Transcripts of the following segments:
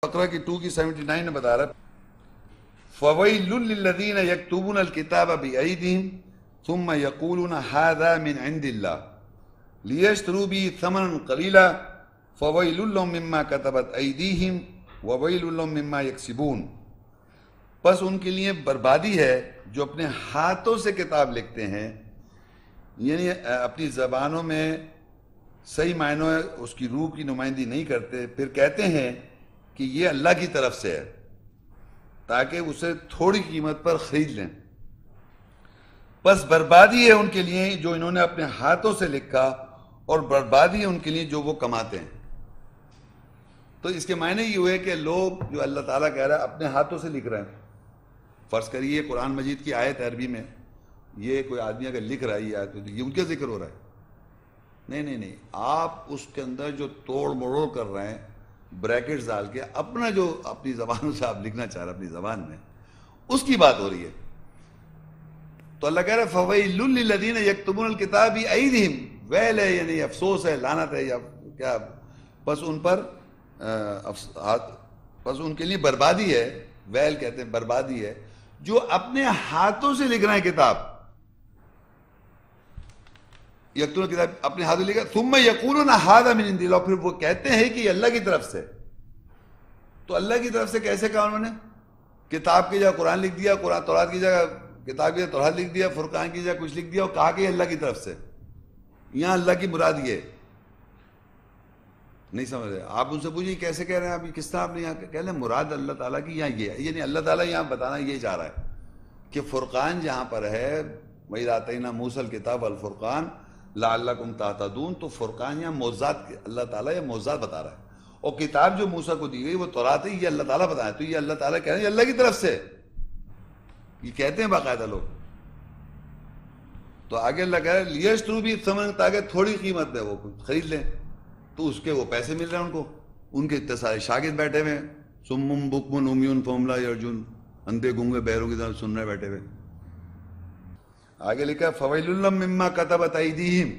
بقرہ کی 2 کی 79 میں بتا رہا ہے فَوَيْلٌ لِّلَّذِينَ يَكْتُبُونَ الْكِتَابَ بِأَيْدِهِمْ ثُمَّ يَقُولُونَ هَذَا مِنْ عِنْدِ اللَّهِ لِيَشْتَرُوا بِهِ ثَمَنًا قَلِيلًا فَوَيْلٌ لَّهُم مِّمَّا كَتَبَتْ أَيْدِيهِمْ وَوَيْلٌ لَّهُم مِّمَّا يَكْسِبُونَ۔ پس ان کے لیے بربادی ہے جو اپنے ہاتھوں سے کتاب لکھتے ہیں، یعنی اپنی زبانوں میں صحیح معنوں میں اس کی روح کی نمائندگی نہیں کرتے، پھر کہتے ہیں کہ یہ اللہ کی طرف سے ہے تاکہ اسے تھوڑی قیمت پر خرید لیں۔ پس بربادی ہے ان کے لیے جو انہوں نے اپنے ہاتھوں سے لکھا، اور بربادی ہے ان کے لیے جو وہ کماتے ہیں۔ تو اس کے معنی یہ ہوئے کہ لوگ جو اللہ تعالیٰ کہہ رہا ہے اپنے ہاتھوں سے لکھ رہے ہیں۔ فرض کریے قرآن مجید کی آیت عربی میں یہ کوئی آدمی اگر لکھ رہا ہے یہ ان کا ذکر ہو رہا ہے؟ نہیں، آپ اس کے اندر جو توڑ مروڑ کر رہے ہیں بریکٹس ڈال کے اپنا جو اپنی زبانوں سے آپ لکھنا چاہ رہے ہیں اپنی زبان میں، اس کی بات ہو رہی ہے۔ تو اللہ کہہ رہا ہے فَوَيْلٌ لِّلَّذِينَ يَكْتُبُونَ الْكِتَابَ بِأَيْدِهِمْ، ویل ہے یعنی افسوس ہے، لعنت ہے، یا کیا، پس ان پر پس ان کے لیے بربادی ہے، ویل کہتے ہیں بربادی ہے، جو اپنے ہاتھوں سے لکھ رہے ہیں کتاب، یکتون کتاب اپنے ہاتھوں لکھا، ثم یقولون ھذا من عند اللہ، پھر وہ کہتے ہیں کہ یہ اللہ کی طرف سے۔ تو اللہ کی طرف سے کیسے کہا انہوں نے؟ کتاب کی جگہ قرآن لکھ دیا، قرآن تورات کی جگہ کتاب کی جگہ تورات لکھ دیا، فرقان کی جگہ کچھ لکھ دیا اور کہا کہ یہ اللہ کی طرف سے۔ یہاں اللہ کی مراد یہ نہیں سمجھ رہے آپ، ان سے پوچھیں کیسے کہہ رہے ہیں آپ، کس طرح آپ نے یہاں کہہ لیں مراد اللہ تعالیٰ کی یہاں یہ ہے، یعنی اللہ تعالیٰ یہاں بتانا یہ چاہ رہا ہے کہ فرقان جہاں پر ہے وَإِذْ آتَيْنَا مُوسَى الْكِتَابَ وَالْفُرْقَانَ لَعَلَّكُمْ تَهْتَدُونَ، تو فرقان یہاں معجزات، اللہ تعالیٰ یہ معجزات بتا رہا ہے، اور کتاب جو موسیٰ کو دی گئی وہ تورات ہے، یہ اللہ تعالیٰ بتایا، تو یہ اللہ تعالیٰ کہہ رہے ہیں یہ اللہ کی طرف سے، یہ کہتے ہیں باقاعدہ لوگ۔ تو آگے اللہ کہہ رہے ہیں لِيَشْتَرُوا بِهِ ثَمَنًا، تاکہ تھوڑی قیمت میں وہ خرید لیں، تو اس کے وہ پیسے مل رہے ہیں ان کو، ان کے اتنے سارے شاگرد بیٹھے ہوئے ہیں، سُمٌّ بُکْمٌ عُمْیٌ فَهُمْ لَا يَرْجُونَ، اندھے گونگے بہروں کی طرح سن رہے بیٹھے ہوئے۔ آگے لکھا ہے فَوَيْلٌ لَّهُم مِّمَّا كَتَبَتْ أَيْدِيهِمْ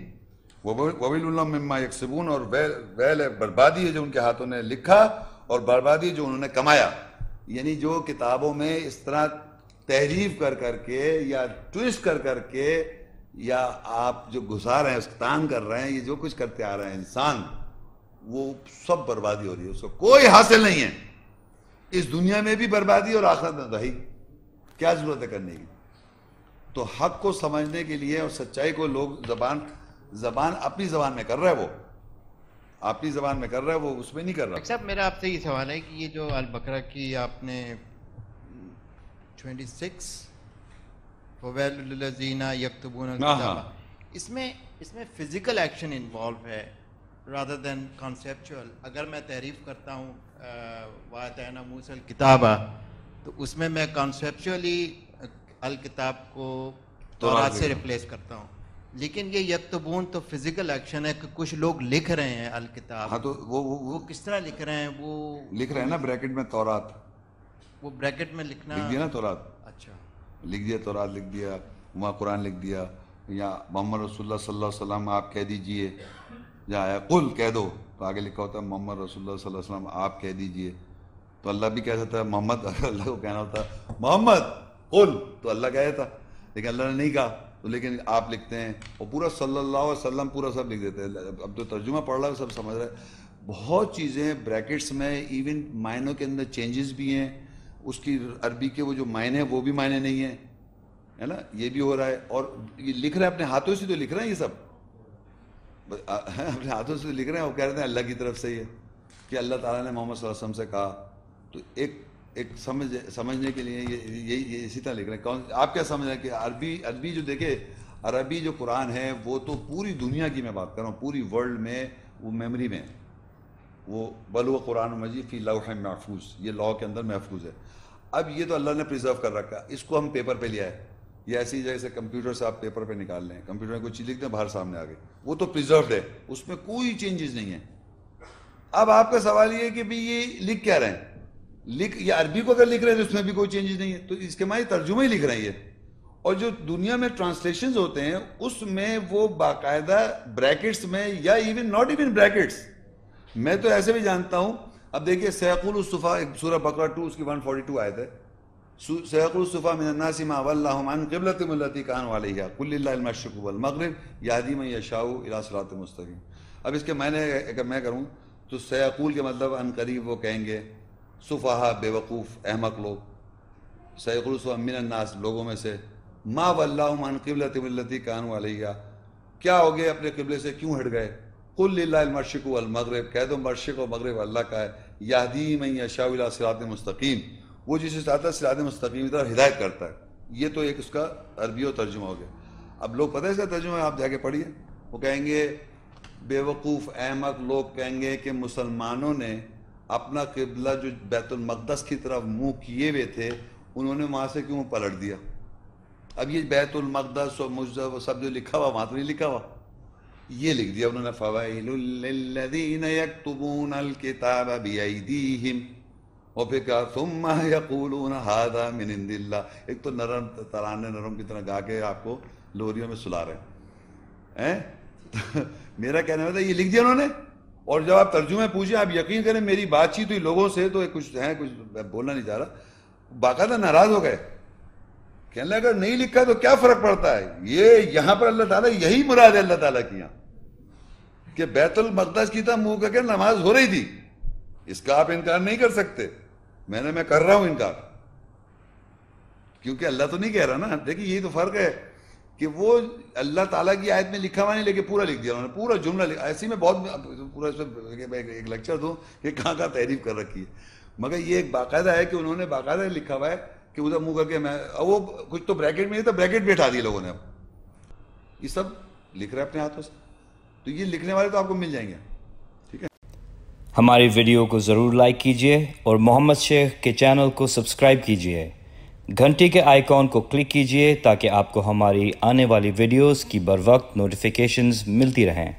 وَوَيْلٌ لَّهُم مِّمَّا يَكْسِبُونَ، اور ویل ہے، بربادی ہے جو ان کے ہاتھوں نے لکھا، اور بربادی جو انہوں نے کمایا۔ یعنی جو کتابوں میں اس طرح تحریف کر کے یا ٹویسٹ کر کے یا آپ جو گھسا رہے ہیں، اسکتان کر رہے ہیں، یہ جو کچھ کرتے آ رہے ہیں انسان، وہ سب بربادی ہو رہی ہے، اس کو کوئی حاصل نہیں ہے، اس دنیا میں بھی بربادی اور آخرت میں دہی، کیا ضرورت ہے کرنے کی؟ تو حق کو سمجھنے کے لیے اور سچائی کو لوگ زبان اپنی زبان میں کر رہا ہے، وہ اپنی زبان میں کر رہا ہے، وہ اس میں نہیں کر رہا۔ صاحب میرا آپ سے یہ سوال ہے کہ یہ جو البقرہ کی آپ نے 26 وَوَيْلٌ لِّلَّذِينَ يَكْتُبُونَ الْكِتَابَ، اس میں فزیکل ایکشن انوالو ہے rather than conceptual۔ اگر میں تعریف کرتا ہوں وَآتَيْنَا مُوسَى الْكِتَابَ، تو اس میں کانسیپچولی الکتاب کو تورات سے ریپلیس کرتا ہوں، لیکن یہ یکتبون تو فزیکل ایکشن ہے کہ کچھ لوگ لکھ رہے ہیں الکتاب۔ ہاں تو وہ کس طرح لکھ رہے ہیں؟ وہ لکھ رہے ہیں نا بریکٹ میں تورات، وہ بریکٹ میں لکھنا لکھ دیا نا تورات، اچھا لکھ دیا تورات، لکھ دیا وہاں قرآن لکھ دیا، یا محمد رسول اللہ صلی اللہ علیہ وسلم آپ کہہ دیجئے، جہاں آیا قل کہہ دو، تو آگے لکھا ہوتا ہے محمد رسول اللہ صلی اللہ علیہ وسلم آپ کہہ دیجئے، تو اللہ بھی کہہ سکتا ہے محمد، اگر اللہ کو کہنا ہوتا محمد قل تو اللہ کہہ دیتا، لیکن اللہ نے نہیں کہا، تو لیکن آپ لکھتے ہیں، اور پورا صلی اللہ علیہ وسلم پورا سب لکھ دیتے ہیں۔ اب تو ترجمہ پڑھ رہا ہے سب سمجھ رہا ہے، بہت چیزیں بریکٹس میں، ایون معنوں کے اندر چینجز بھی ہیں، اس کی عربی کے وہ جو معنی ہیں وہ بھی معنی نہیں ہیں، ہے نا، یہ بھی ہو رہا ہے، اور یہ لکھ رہے ہیں اپنے ہاتھوں سے، تو لکھ رہے ہیں یہ سب اپنے ہاتھوں سے لکھ رہے ہیں، وہ کہہ رہے ہیں اللہ کی طرف سے یہ کہ اللہ تعالیٰ نے محمد صلی اللہ علیہ وسلم سے کہا، تو ایک سمجھنے کے لیے یہ اسی طرح لکھ رہے ہیں۔ آپ کیا سمجھ رہے ہیں کہ عربی جو دیکھے، عربی جو قرآن ہے وہ تو پوری دنیا کی میں بات کر رہا ہوں، پوری ورلڈ میں وہ میموری میں، وہ بل هو قرآن مجید فی لوح محفوظ، یہ لوح کے اندر محفوظ ہے۔ اب یہ تو اللہ نے پریزرو کر رکھا، اس کو ہم پیپر پہ لیا ہے، یہ ایسی جگہ سے کمپیوٹر سے آپ پیپر پہ نکال لیں، کمپیوٹر میں کوئی چیز لکھ دیں باہر سامنے آ گئی، وہ تو پریزروڈ ہے، اس میں کوئی چینجز نہیں ہے۔ اب آپ کا سوال یہ ہے کہ بھی یہ لکھ کیا رہے ہیں، یا عربی کو اگر لکھ رہے ہیں تو اس میں بھی کوئی چینجز نہیں ہے، تو اس کے معنی ترجمہ ہی لکھ رہے ہیں یہ، اور جو دنیا میں ٹرانسلیشنز ہوتے ہیں اس میں وہ باقاعدہ بریکٹس میں، یا ایون ناٹ ایون بریکٹس، میں تو ایسے بھی جانتا ہوں اب دیکھیے سیقول الصفا، سورہ بقرہ 2 اس کی 142 آیت ہے، سیقول الصفا من الناس ما ولاهم عن قبلتهم التي كانوا عليها قل لله المشرق والمغرب يهدي من يشاء الى صراط مستقیم. اب اس کے معنی اگر میں کروں تو سیقول کے مطلب ان قریب وہ کہیں گے، صفحاء بیوقوف احمق لوگ، سیقول الصفا من الناس لوگوں میں سے، ما ولاهم عن قبلتهم التي كانوا عليها کیا ہو گئے اپنے قبلے سے کیوں ہٹ گئے، قل للہ المشرق والمغرب کہہ دو مشرق و مغرب اللہ کا ہے، یہدی من یشاء الی صراط مستقیم وہ جسے چاہتا ہے صراط مستقیم کی طرف ہدایت کرتا ہے. یہ تو ایک اس کا عربی و ترجمہ ہو گیا. اب لوگ پتہ ہے اس کا ترجمہ ہے، آپ جا کے پڑھیے، وہ کہیں گے بیوقوف احمق لوگ کہیں گے کہ مسلمانوں نے اپنا قبلہ جو بیت المقدس کی طرف منہ کیے ہوئے تھے انہوں نے وہاں سے کیوں پلٹ دیا. اب یہ بیت المقدس اور مجزب سب جو لکھا ہوا وہاں تو نہیں لکھا ہوا، یہ لکھ دیا انہوں نے فویل للذین یکتبون الکتاب بایدیہم، اور پھر کہا ثم یقولون ھذا من عند اللہ. ایک تو نرم ترانے نرم کی طرح گا کے آپ کو لوریوں میں سلا رہے ہیں. میرا کہنا ہے یہ لکھ دیا انہوں نے، اور جب آپ ترجمے پوچھیں آپ یقین کریں میری بات چیت ہوئی لوگوں سے تو کچھ ہیں کچھ بولنا نہیں چاہ رہا، باقاعدہ ناراض ہو گئے، کہنے لگا اگر نہیں لکھا تو کیا فرق پڑتا ہے. یہ یہاں پر اللہ تعالیٰ یہی مراد ہے اللہ تعالیٰ کی یہاں کہ بیت المقدس کی طرح منہ کر کے نماز ہو رہی تھی، اس کا آپ انکار نہیں کر سکتے. میں کر رہا ہوں انکار کیونکہ اللہ تو نہیں کہہ رہا نا. دیکھیں یہی تو فرق ہے کہ وہ اللہ تعالیٰ کی آیت میں لکھا ہوا نہیں لیکن پورا لکھ دیا انہوں نے، پورا جملہ ایسی میں بہت پورا اس میں ایک لیکچر دوں کہ کہاں کہاں تحریف کر رکھی ہے، مگر یہ ایک باقاعدہ ہے کہ انہوں نے باقاعدہ لکھا ہوا ہے کہ ادھر منہ کر کے میں وہ کچھ تو بریکٹ میں نہیں تھا بریکٹ بھی ہٹا دیے لوگوں نے. اب یہ سب لکھ رہے اپنے ہاتھوں سے، تو یہ لکھنے والے تو آپ کو مل جائیں گے. ٹھیک ہے، ہماری ویڈیو کو ضرور لائک کیجیے اور محمد شیخ کے چینل کو سبسکرائب کیجیے. گھنٹی کے آئیکن کو کلک کیجیے تاکہ آپ کو ہماری آنے والی ویڈیوز کی بروقت نوٹیفیکیشنز ملتی رہیں.